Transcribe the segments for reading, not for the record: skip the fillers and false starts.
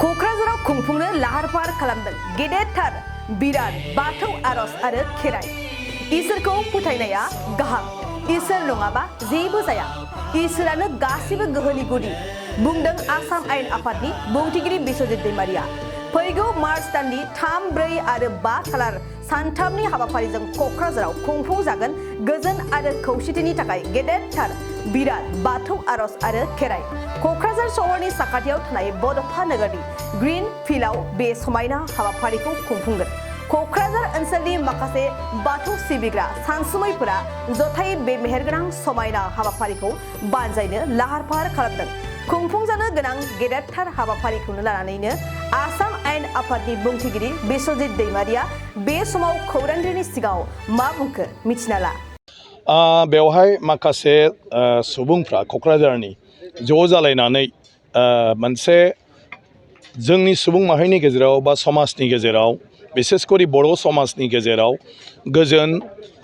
क'क्राझाराव खुंफुंनो लाहार फाहार खालामदों गेदेरथार बिराद बाथौ आर'ज आरो खेराइ। इसोरखौ फोथायनाया गाहाम। इसोर नङाबा जेबो जाया। इसोरानो गासिबो गोहोनि गुदि बुंदों आसाम आयेन आफादनि बुंथिगिरि बिस्वजित दैमारिया। फैगौ मार्च दाननि 3, 4 आरो 5 खालार सानथामनि हाबाफारिजों क'क्राझाराव खुंफुंजागोन गोजोन आरो खौसेथिनि थाखाय गेदेरथार बिराद बाथौ आर'ज आरो खेराइ। क'क्राझार सहरनि साखाथियाव थानाय बड'फा नोगोरनि ग्रीन फिल्डआव बे समायना हाबाफारिखौ खुंफुंगोन। क'क्राझार ओनसोलनि माखासे बाथौ सिबिग्रा सानसुमैफोरा जथायै बे मेहेरगोनां समायना हाबाफारिखौ बानजायनो लाहार फाहार खालामदों। खुंफुंजानो गोनां गेदेरथार हाबाफारिखौनो लानानैनो आसाम आयेन आफादनि बुंथिगिरि बिस्वजित दैमारिया बे समाव खौरांगिरिनि सिगाङाव मा बुंखो मिथिना ला। बेवहाय माखासे सुबुंफ्रा क'क्राझारनि ज' जालायनानै मोनसे जोंनि सुबुं माहारिनि गेजेराव बा समाजनि गेजेराव बिसेसकरि बर' समाजनि गेजेराव गोजोन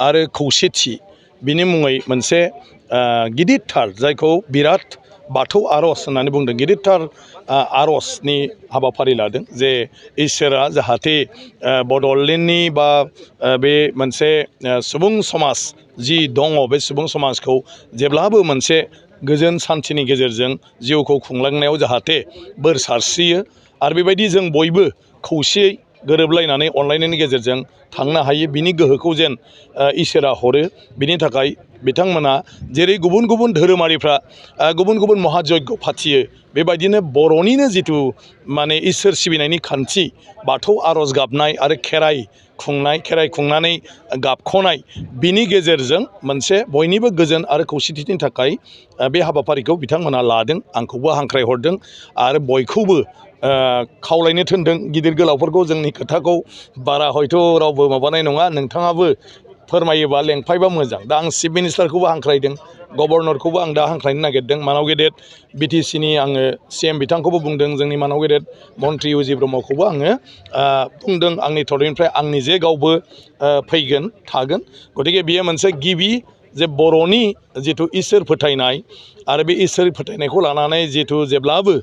आरो खौसेथि बिनि मुङै मोनसे गिदिरथार जायखौ बिराद बाथौ आर'ज होननानै बुंदों गिदिरथार आर'जनि हाबाफारि लादों जे इसोरा जाहाथे बड'लेण्डनि बा बे मोनसे सुबुं समाज जि दङ बे सुबुं समाजखौ जेब्लाबो मोनसे गोजोन सान्थिनि गेजेरजों जिउखौ खुंलांनायाव जाहाथे बोर सारस्रियो आरो बेबायदि जों बयबो खौसेयै गोरोबलायनानै अनलायनायनि गेजेरजों थांनो हायो बिनि गोहोखौ जेन इसोरा हरो बिनि थाखाय बिथांमोना जेरै गुबुन गुबुन धोरोमारिफ्रा गुबुन गुबुन महायज्ञ फाथियो बेबायदिनो बर'निनो जिथु माने इसोर सिबिनायनि खान्थि बाथौ आर'ज गाबनाय आरो खेराइ खुंनानै गाबख'नाय बिनि गेजेरजों मोनसे बयनिबो गोजोन आरो खौसेथिनि थाखाय बे हाबाफारिखौ बिथांमोना लादों। आंखौबो हांख्रायहरदों आरो बयखौबो खावलायनो थिनदों गिदिर गोलावफोरखौ जोंनि खोथाखौ बारा हयथ' रावबो माबानाय नङा नोंथाङाबो फोरमायोबा लेंफायबा मोजां। दा आं चिफ मिनिस्टारखौबो हांख्रायदों गभर्नरखौबो आं दा हांख्रायनो नागिरदों मानाव गेदेर बिटिसिनि आङो CM बिथांखौबो बुंदों जोंनि मानाव गेदेर मन्त्रि उजि ब्रह्मखौबो आङो बुंदों आंनि थरनिफ्राय आंनि जे गावबो फैगोन थागोन। गतिके बियो मोनसे गिबि जे बर'नि जिथु इसोर फोथायनाय आरो बे इसोर फोथायनायखौ लानानै जिथु जेब्लाबो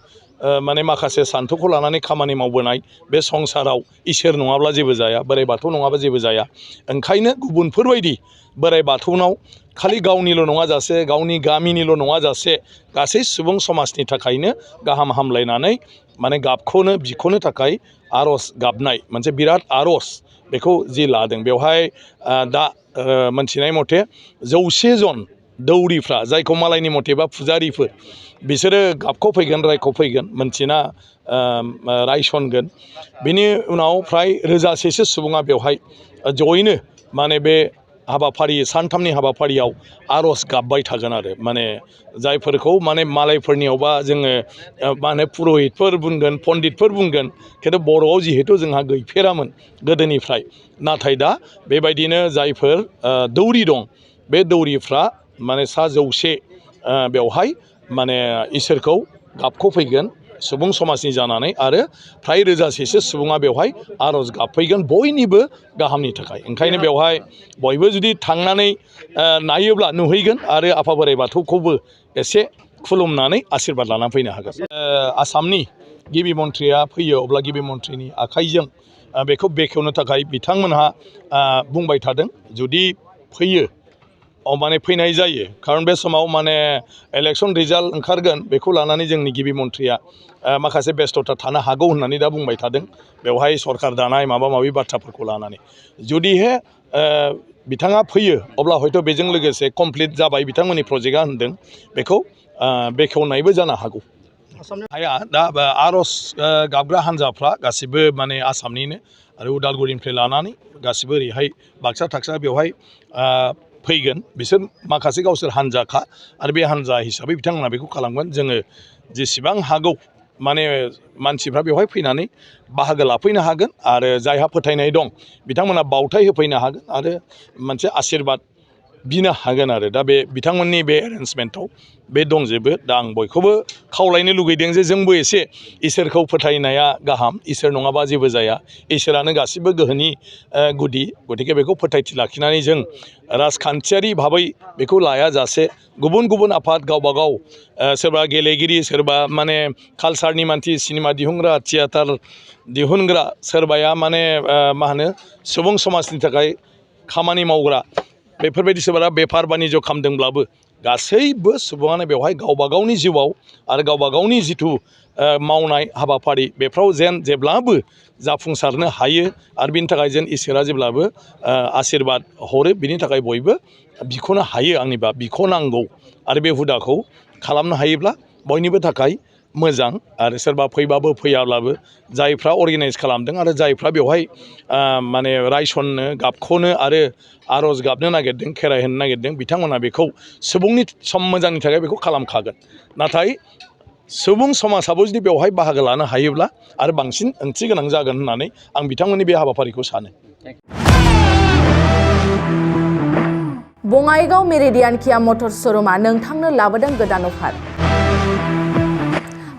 माने माखासे सान्थौखौ लानानै खामानि मावबोनाय बे संसाराव इसोर नङाब्ला जेबो जाया बोराइ बाथौ नङाब्ला जेबो जाया। ओंखायनो गुबुनफोरबायदि बोराइ बाथौनाव खालि गावनिल' नङा जासे गावनि गामिनिल' नङा जासे गासै सुबुं समाजनि थाखायनो गाहाम हामलायनानै माने गाबख'नो बिख'नो थाखाय आर'ज गाबनाय मोनसे बिराद आर'ज बेखौ जि लादों बेवहाय दा मोनथिनाय मथे 100 जन दौरिफ्रा जायखौ मालायनि मथेबा फुजारिफोर बिसोरो गाबख'फैगोन रायख'फैगोन मोनथिना रायसनगोन। बिनि उनाव फ्राय 1000सेसो सुबुङा बेवहाय जयैनो माने बे हाबाफारि सानथामनि हाबाफारियाव आर'ज गाबबाय थागोन आरो माने जायफोरखौ माने मालायफोरनियावबा जोङो मा होनो पुर'हितफोर बुंगोन पण्डितफोर बुंगोन खिन्थु बर'आव जिहेथु जोंहा गैफेरामोन गोदोनिफ्राय नाथाय दा बेबायदिनो जायफोर दौरि दं बे दौरिफ्रा माने 100 बेवहाय माने इसोरखौ गाबख'फैगोन सुबुं समाजनि जानानै आरो फ्राय 1000सेसो सुबुङा बेवहाय आर'ज गाबफैगोन बयनिबो गाहामनि थाखाय। ओंखायनो बेवहाय बयबो जुदि थांनानै नायोब्ला नुहैगोन आरो आफा बोराइ बाथौखौबो एसे खुलुमनानै आशीर्बाद लानानै फैनो हागोन। आसामनि गिबि मन्थ्रिया फैयो अब्ला गिबि मन्थ्रिनि आखाइजों बेखौ बेखेवनो थाखाय बिथांमोनहा बुंबाय थादों जुदि फैयो माने फैनाय जायो खारन बे समाव माने इलेक्सन रिजाल्ट ओंखारगोन बेखौ लानानै जोंनि गिबि मन्थ्रिया माखासे बेस्थ'ता थानो हागौ होननानै दा बुंबाय थादों बेवहाय सरकार दानाय माबा माबि बाथ्राफोरखौ लानानै जुदिहे बिथाङा फैयो अब्ला हयथ' बेजों लोगोसे कमप्लिट जाबाय बिथांमोननि प्रजेक्टआ होनदों बेखौ बेखेवनायबो जानो हागौ। हाया दा आर'ज गाबग्रा हान्जाफ्रा गासिबो माने आसामनिनो आरो उदालगुरिनिफ्राय लानानै गासिबो ओरैहाय बाक्सा थाक्सा बेवहाय फैगोन बिसोर माखासे गावसोर हान्जाखा आरो बे हान्जा हिसाबै बिथांमोना बेखौ खालामगोन। जोङो जेसेबां हागौ माने मानसिफ्रा बेवहाय फैनानै बाहागो लाफैनो हागोन आरो जायहा फोथायनाय दं बिथांमोना बावथाय होफैनो हागोन आरो मोनसे आशीर्बाद बिनो हागोन आरो दा बे बिथांमोननि बे एरेन्जमेन्टआव बे दंजोबो दा आं बयखौबो खावलायनो लुगैदों जे जोंबो एसे इसोरखौ फोथायनाया गाहाम इसोर नङाबा जेबो जाया इसोरानो गासिबो गोहोनि गुदि गतिके बेखौ फोथायथि लाखिनानै जों राजखान्थियारि भाबै बेखौ लायाजासे गुबुन गुबुन आफाद गावबा गाव सोरबा गेलेगिरि सोरबा माने कालसारनि मानसि सिनेमा दिहुनग्रा थियेटार दिहुनग्रा सोरबाया माने मा होनो सुबुं समाजनि थाखाय खामानि मावग्रा बेफोरबायदि सोरबा बेफार बानिज्य खालामदोंब्लाबो गासैबो सुबुङानो बेवहाय गावबा गावनि जिउआव आरो गावबा गावनि जिथु मावनाय हाबाफारि बेफ्राव जेब्लाबो जाफुंसारनो हायो आरो बिनि थाखाय जेन इसोरा जेब्लाबो आशिर्बाद हरो बिनि थाखाय बयबो बिख'नो हायो आंनिबा बिख'नांगौ आरो बे हुदाखौ खालामनो हायोब्ला बयनिबो थाखाय मोजां आरो सोरबा फैबाबो फैयाब्लाबो जायफ्रा अर्गेनाइज खालामदों आरो जायफ्रा बेवहाय माने रायसननो गाबख'नो आरो आर'ज गाबनो नागिरदों खेराइ होनो नागिरदों बिथांमोना बेखौ सुबुंनि मोजांनि थाखाय बेखौ खालामखागोन नाथाय सुबुं समाजाबो जुदि बेवहाय बाहागो लानो हायोब्ला आरो बांसिन ओंथि गोनां जागोन होननानै आं बिथांमोननि बे हाबाफारिखौ सानो। बङाइगाव मेरिडियान किया मटर्स श'रुमा नोंथांनो लाबोदों गोदान अफार।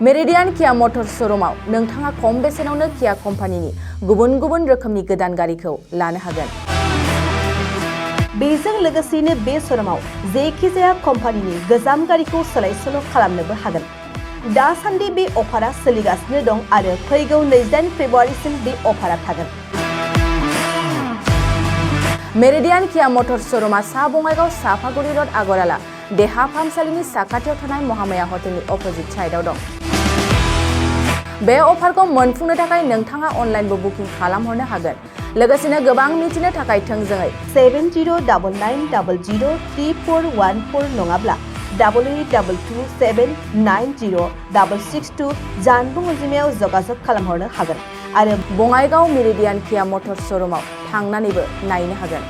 मेरिडियान किया मटर्स श'रुमाव नोंथाङा खम बेसेनावनो किया कम्पानिनि गुबुन गुबुन रोखोमनि गोदान गारिखौ लानो हागोन। बेजों लोगोसेनो बे श'रुमाव जेखिजाया कम्पानिनि गोजाम गारिखौ सोलाय सोल' खालामनोबो हागोन। दासान्दि बे अफारा सोलिगासिनो दं आरो फैगौ 28 फेब्रुवारिसिम बे अफारा थागोन। मेरिडियान किया मटर्स श'रुमा सा बङाइगाव साफागुरि र'ड आगराला देहा फाहामसालिनि साखाथियाव थानाय महामाया हटेलनि अपोजिट साइडआव दं। बे अफारखौ मोनफुंनो थाखाय नोंथाङा अनलाइनबो बुकिं खालामहरनो हागोन। लोगोसेनो गोबां मिथिनो थाखाय थोंजोङै 7099003414 नङाब्ला 8822790662 जानबुं अनजिमायाव जगाजग खालामहरनो हागोन आरो बङाइगाव मेरिडियान किया मटर्स श'रुमाव थांनानैबो नायनो हागोन।